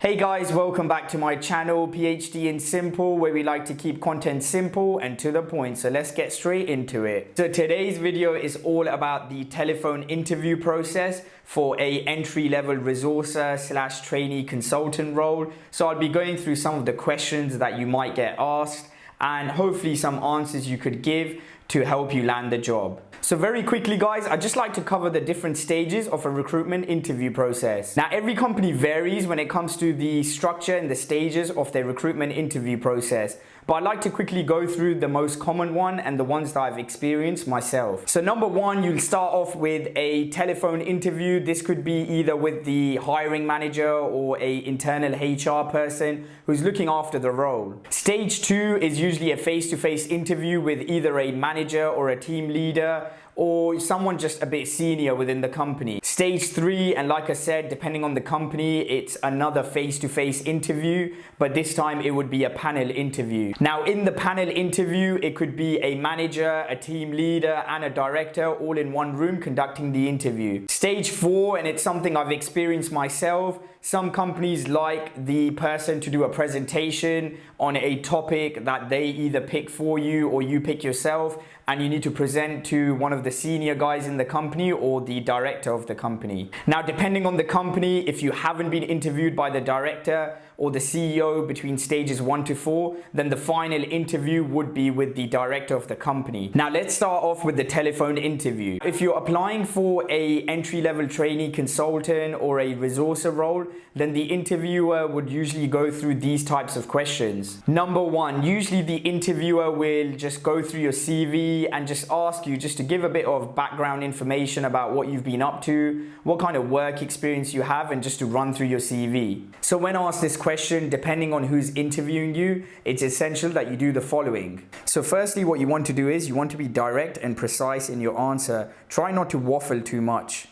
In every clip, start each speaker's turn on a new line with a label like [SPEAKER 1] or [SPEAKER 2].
[SPEAKER 1] Hey guys, welcome back to my channel, PhD in Simple, where we like to keep content simple and to the point. So let's get straight into it. So today's video is all about the telephone interview process for a entry-level resourcer / trainee consultant role. So I'll be going through some of the questions that you might get asked and hopefully some answers you could give to help you land the job. So very quickly guys, I'd just like to cover the different stages of a recruitment interview process. Now every company varies when it comes to the structure and the stages of their recruitment interview process. But I'd like to quickly go through the most common one and the ones that I've experienced myself. So number one, you'll start off with a telephone interview. This could be either with the hiring manager or an internal HR person who's looking after the role. Stage two is usually a face-to-face interview with either a manager or a team leader or someone just a bit senior within the company. Stage three, and like I said, depending on the company, it's another face-to-face interview, but this time it would be a panel interview. Now in the panel interview, it could be a manager, a team leader, and a director all in one room conducting the interview. Stage four, and it's something I've experienced myself, some companies like the person to do a presentation on a topic that they either pick for you or you pick yourself, and you need to present to one of the senior guys in the company or the director of the company. Now, depending on the company, if you haven't been interviewed by the director or the CEO between stages 1 to 4, then the final interview would be with the director of the company. Now, let's start off with the telephone interview. If you're applying for a entry-level trainee consultant or a resourcer role, then the interviewer would usually go through these types of questions. Number one, usually the interviewer will just go through your CV and just ask you just to give a bit of background information about what you've been up to, what kind of work experience you have, and just to run through your CV. So when asked this question, depending on who's interviewing you, it's essential that you do the following. So firstly, what you want to do is you want to be direct and precise in your answer. Try not to waffle too much.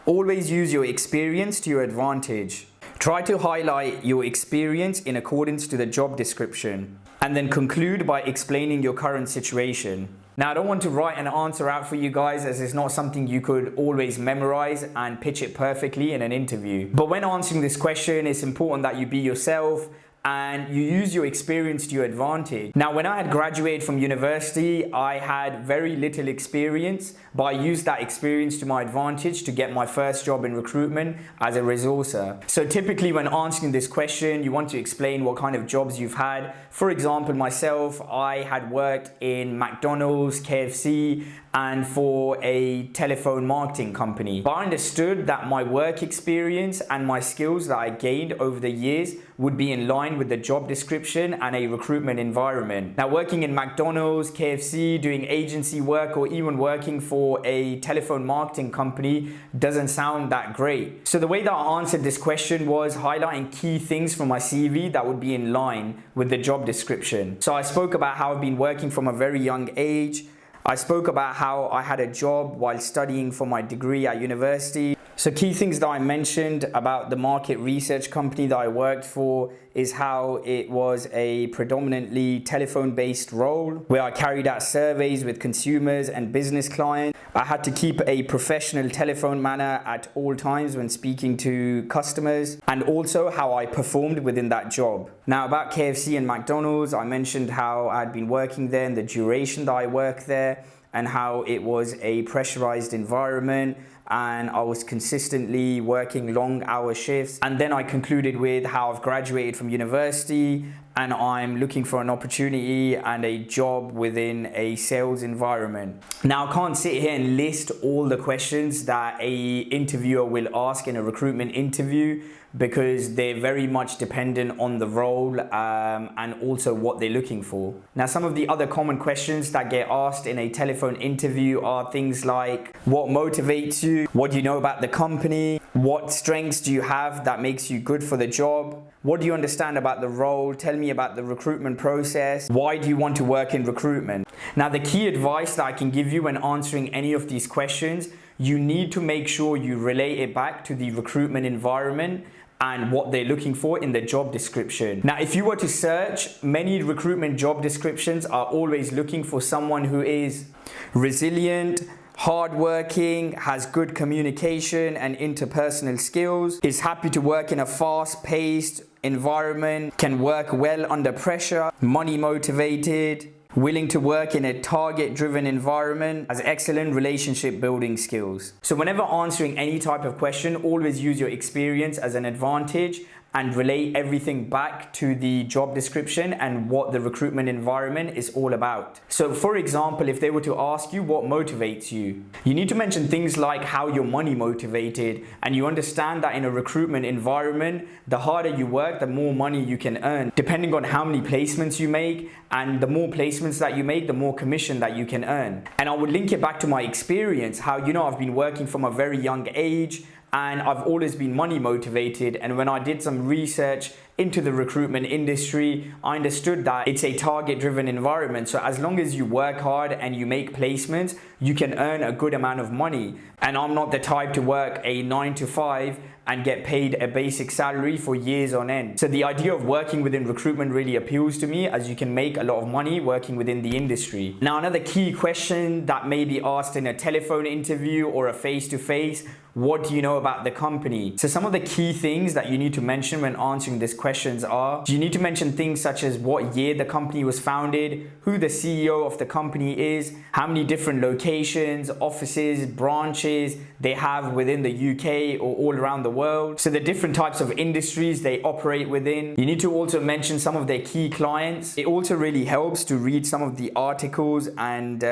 [SPEAKER 1] Always use your experience to your advantage. Try to highlight your experience in accordance to the job description, and then conclude by explaining your current situation. Now, I don't want to write an answer out for you guys, as it's not something you could always memorize and pitch it perfectly in an interview. But when answering this question, it's important that you be yourself and you use your experience to your advantage. Now, when I had graduated from university, I had very little experience, but I used that experience to my advantage to get my first job in recruitment as a resourcer. So typically when answering this question, you want to explain what kind of jobs you've had. For example, myself, I had worked in McDonald's, KFC, and for a telephone marketing company. But I understood that my work experience and my skills that I gained over the years would be in line with the job description and a recruitment environment. Now, working in McDonald's, KFC, doing agency work, or even working for a telephone marketing company doesn't sound that great. So the way that I answered this question was highlighting key things from my CV that would be in line with the job description. So I spoke about how I've been working from a very young age. I spoke about how I had a job while studying for my degree at university. So key things that I mentioned about the market research company that I worked for is how it was a predominantly telephone-based role where I carried out surveys with consumers and business clients. I had to keep a professional telephone manner at all times when speaking to customers, and also how I performed within that job. Now, about KFC and McDonald's, I mentioned how I'd been working there and the duration that I worked there, and how it was a pressurized environment and I was consistently working long hour shifts. And then I concluded with how I've graduated from university and I'm looking for an opportunity and a job within a sales environment. Now, I can't sit here and list all the questions that a interviewer will ask in a recruitment interview, because they're very much dependent on the role and also what they're looking for. Now, some of the other common questions that get asked in a telephone interview are things like, what motivates you? What do you know about the company? What strengths do you have that makes you good for the job? What do you understand about the role? Tell me about the recruitment process. Why do you want to work in recruitment? Now, the key advice that I can give you when answering any of these questions, you need to make sure you relate it back to the recruitment environment and what they're looking for in the job description. Now, if you were to search, many recruitment job descriptions are always looking for someone who is resilient, hardworking, has good communication and interpersonal skills, is happy to work in a fast-paced environment, can work well under pressure, money motivated, willing to work in a target-driven environment, has excellent relationship building skills. So whenever answering any type of question, always use your experience as an advantage and relate everything back to the job description and what the recruitment environment is all about. So for example, if they were to ask you what motivates you, you need to mention things like how you're money motivated, and you understand that in a recruitment environment, the harder you work, the more money you can earn, depending on how many placements you make, and the more placements that you make, the more commission that you can earn. And I would link it back to my experience, how, I've been working from a very young age, and I've always been money motivated. And when I did some research into the recruitment industry, I understood that it's a target-driven environment. So as long as you work hard and you make placements, you can earn a good amount of money. And I'm not the type to work a 9 to 5 and get paid a basic salary for years on end. So the idea of working within recruitment really appeals to me, as you can make a lot of money working within the industry. Now, another key question that may be asked in a telephone interview or a face-to-face, what do you know about the company? So some of the key things that you need to mention when answering these questions are, you need to mention things such as what year the company was founded, who the CEO of the company is, how many different locations, offices, branches they have within the UK or all around the world. So the different types of industries they operate within. You need to also mention some of their key clients. It also really helps to read some of the articles and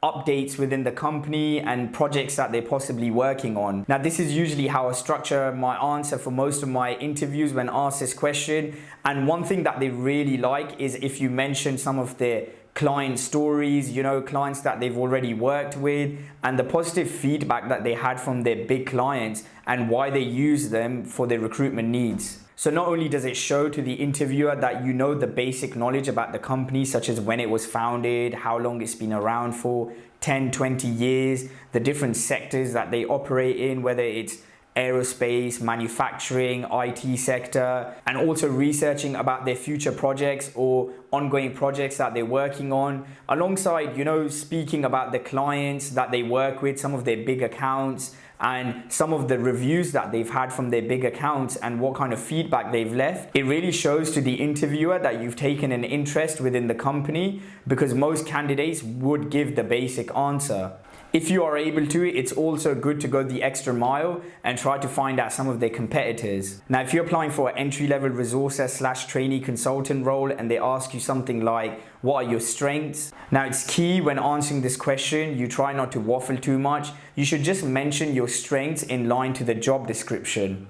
[SPEAKER 1] updates within the company and projects that they're possibly working on. Now, this is usually how I structure my answer for most of my interviews when asked this question. And one thing that they really like is if you mention some of their client stories, clients that they've already worked with, and the positive feedback that they had from their big clients and why they use them for their recruitment needs. So not only does it show to the interviewer that you know the basic knowledge about the company, such as when it was founded, how long it's been around for, 10, 20 years, the different sectors that they operate in, whether it's aerospace, manufacturing, IT sector, and also researching about their future projects or ongoing projects that they're working on, alongside, speaking about the clients that they work with, some of their big accounts, and some of the reviews that they've had from their big accounts and what kind of feedback they've left. It really shows to the interviewer that you've taken an interest within the company, because most candidates would give the basic answer. If you are able to, it's also good to go the extra mile and try to find out some of their competitors. Now, if you're applying for an entry-level resourcer / trainee consultant role and they ask you something like, what are your strengths? Now, it's key when answering this question, you try not to waffle too much. You should just mention your strengths in line to the job description.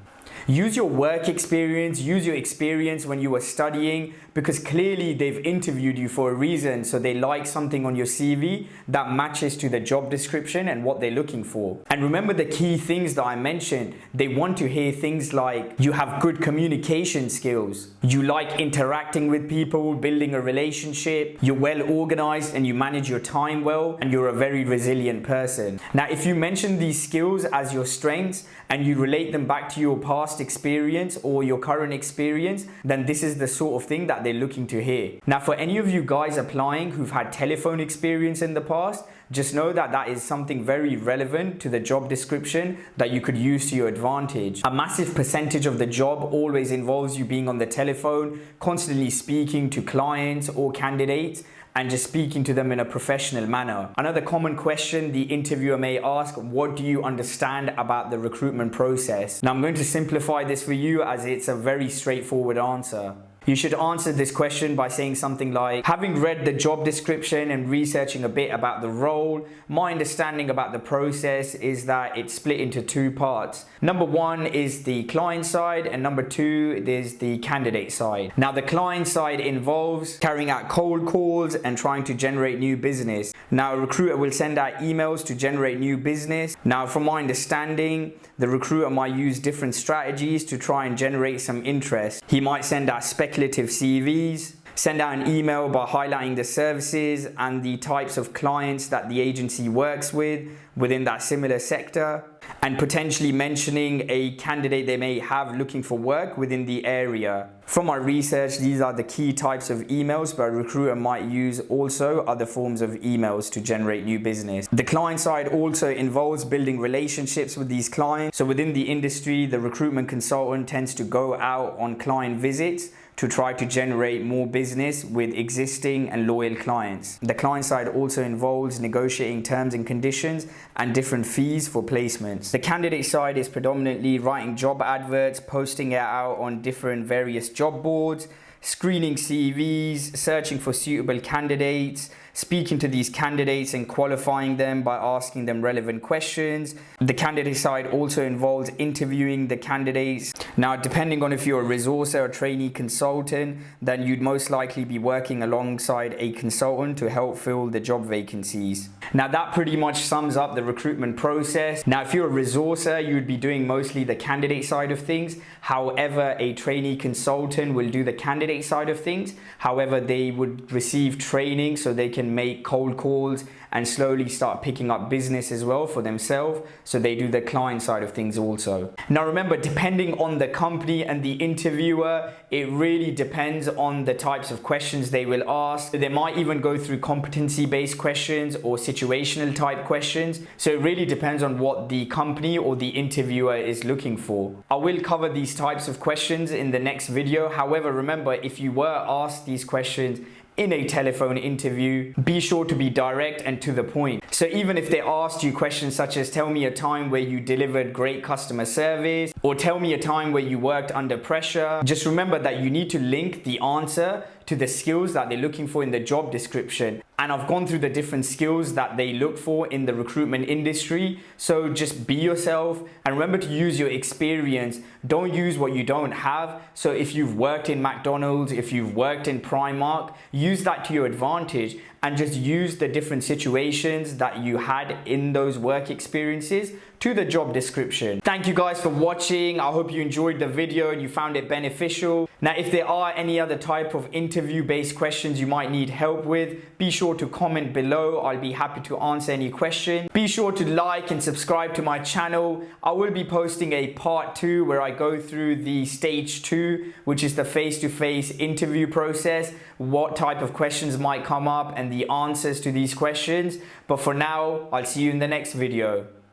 [SPEAKER 1] Use your work experience, use your experience when you were studying, because clearly they've interviewed you for a reason. So they like something on your CV that matches to the job description and what they're looking for. And remember the key things that I mentioned. They want to hear things like you have good communication skills, you like interacting with people, building a relationship, you're well organized and you manage your time well, and you're a very resilient person. Now, if you mention these skills as your strengths and you relate them back to your past experience or your current experience, then this is the sort of thing that they're looking to hear. Now, for any of you guys applying who've had telephone experience in the past, just know that that is something very relevant to the job description that you could use to your advantage. A massive percentage of the job always involves you being on the telephone, constantly speaking to clients or candidates, and just speaking to them in a professional manner. Another common question the interviewer may ask, what do you understand about the recruitment process? Now, I'm going to simplify this for you as it's a very straightforward answer. You should answer this question by saying something like, having read the job description and researching a bit about the role, my understanding about the process is that it's split into two parts. Number one is the client side, and number two is the candidate side. Now, the client side involves carrying out cold calls and trying to generate new business. Now, a recruiter will send out emails to generate new business. Now, from my understanding, the recruiter might use different strategies to try and generate some interest. He might send out speculative CVs, send out an email by highlighting the services and the types of clients that the agency works with within that similar sector, and potentially mentioning a candidate they may have looking for work within the area. From my research, these are the key types of emails, but a recruiter might use also other forms of emails to generate new business. The client side also involves building relationships with these clients. So within the industry, the recruitment consultant tends to go out on client visits to try to generate more business with existing and loyal clients. The client side also involves negotiating terms and conditions and different fees for placements. The candidate side is predominantly writing job adverts, posting it out on different various job boards, screening CVs, searching for suitable candidates, speaking to these candidates and qualifying them by asking them relevant questions. The candidate side also involves interviewing the candidates. Now, depending on if you're a resourcer or trainee consultant, then you'd most likely be working alongside a consultant to help fill the job vacancies. Now, that pretty much sums up the recruitment process. Now, if you're a resourcer, you'd be doing mostly the candidate side of things. However, a trainee consultant will do the candidate side of things. However, they would receive training so they can make cold calls and slowly start picking up business as well for themselves. So they do the client side of things also. Now remember, depending on the company and the interviewer, it really depends on the types of questions they will ask. They might even go through competency-based questions or situational type questions. So it really depends on what the company or the interviewer is looking for. I will cover these types of questions in the next video. However, remember, if you were asked these questions in a telephone interview, be sure to be direct and to the point. So even if they asked you questions such as tell me a time where you delivered great customer service, or tell me a time where you worked under pressure, just remember that you need to link the answer to the skills that they're looking for in the job description. And I've gone through the different skills that they look for in the recruitment industry. So just be yourself and remember to use your experience. Don't use what you don't have. So if you've worked in McDonald's, if you've worked in Primark, use that to your advantage and just use the different situations that you had in those work experiences to the job description. Thank you guys for watching. I hope you enjoyed the video and you found it beneficial. Now, if there are any other type of interview-based questions you might need help with, be sure to comment below. I'll be happy to answer any question. Be sure to like and subscribe to my channel. I will be posting a part 2 where I go through the stage 2, which is the face-to-face interview process, what type of questions might come up and the answers to these questions. But for now, I'll see you in the next video.